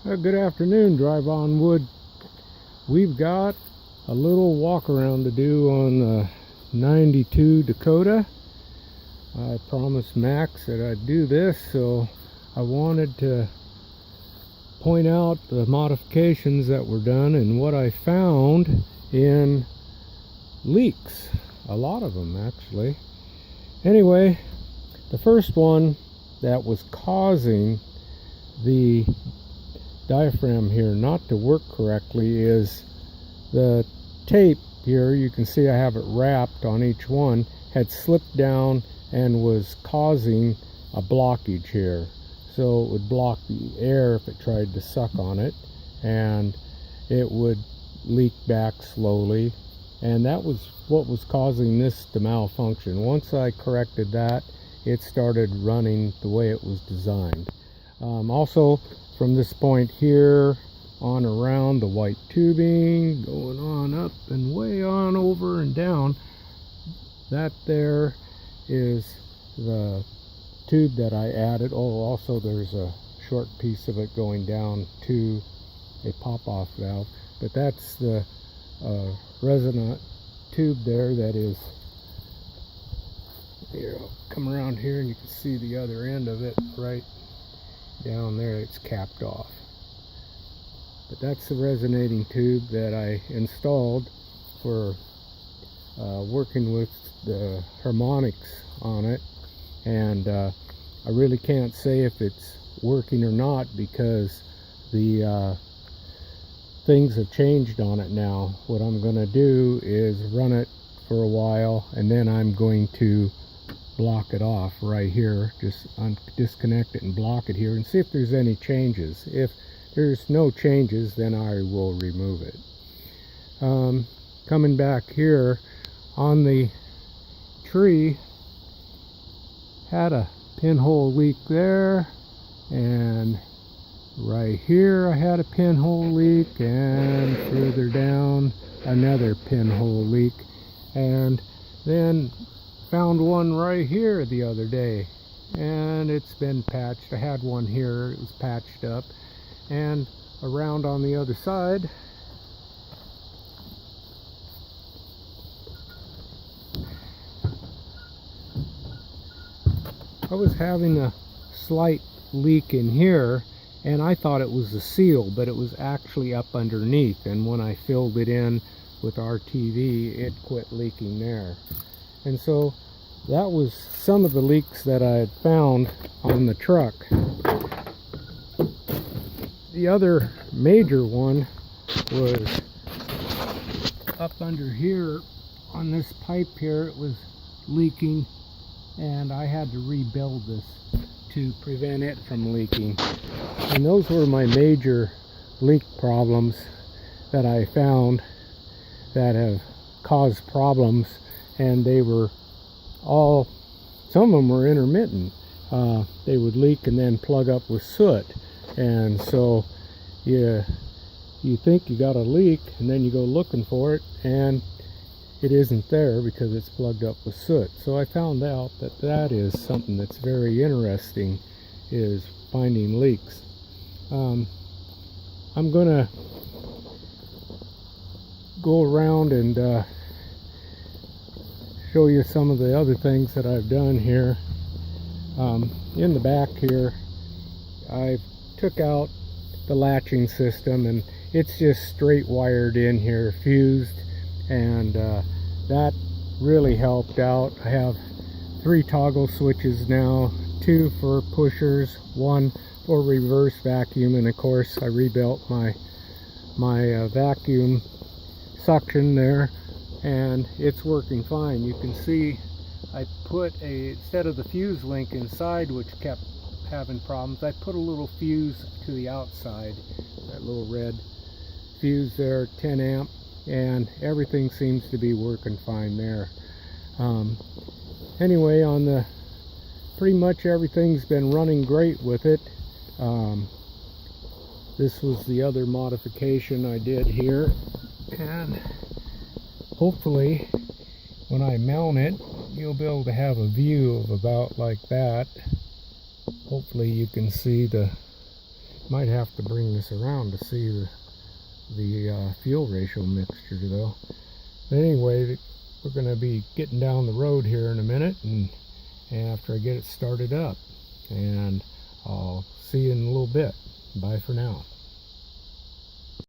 Good afternoon, Drive On Wood. We've got a little walk around to do on the 92 Dakota. I promised Max that I'd do this, so I wanted to point out the modifications that were done and what I found in leaks. A lot of them, actually. Anyway, the first one that was causing the diaphragm here not to work correctly is the tape here. You can see I have it wrapped on each one, had slipped down and was causing a blockage here. So it would block the air if it tried to suck on it, and it would leak back slowly, and that was what was causing this to malfunction. Once I corrected that, it started running the way it was designed. Also, from this point here on around the white tubing, going on up and way on over and down, that there is the tube that I added. Oh, also there's a short piece of it going down to a pop-off valve, but that's the resonant tube there that is here. I'll come around here and you can see the other end of it right down there. It's capped off, but that's the resonating tube that I installed for working with the harmonics on it. And I really can't say if it's working or not because the things have changed on it now. What I'm going to do is run it for a while, and then I'm going to block it off right here. Just disconnect it and block it here and see if there's any changes. If there's no changes, then I will remove it. Coming back here on the tree, had a pinhole leak there, and right here I had a pinhole leak, and further down another pinhole leak, and then found one right here the other day, and it's been patched. I had one here, it was patched up, and around on the other side I was having a slight leak in here, and I thought it was the seal, but it was actually up underneath, and when I filled it in with RTV, it quit leaking there. And so that was some of the leaks that I had found on the truck. The other major one was up under here on this pipe here. It was leaking, and I had to rebuild this to prevent it from leaking. And those were my major leak problems that I found that have caused problems, and they were all, some of them were intermittent. They would leak and then plug up with soot, and so you think you got a leak, and then you go looking for it, and it isn't there because it's plugged up with soot. So I found out that that is something that's very interesting, is finding leaks. I'm gonna go around and show you some of the other things that I've done here. In the back here, I took out the latching system, and it's just straight wired in here, fused, and that really helped out. I have 3 toggle switches now, 2 for pushers, 1 for reverse vacuum, and of course I rebuilt my vacuum suction there, and it's working fine. You can see I put instead of the fuse link inside, which kept having problems, I put a little fuse to the outside, that little red fuse there, 10 amp, and everything seems to be working fine there. Anyway, on pretty much everything's been running great with it. This was the other modification I did here, and hopefully when I mount it, you'll be able to have a view of about like that. Hopefully you can see the Might have to bring this around to see the fuel ratio mixture though. But anyway, we're going to be getting down the road here in a minute, and after I get it started up, and I'll see you in a little bit. Bye for now.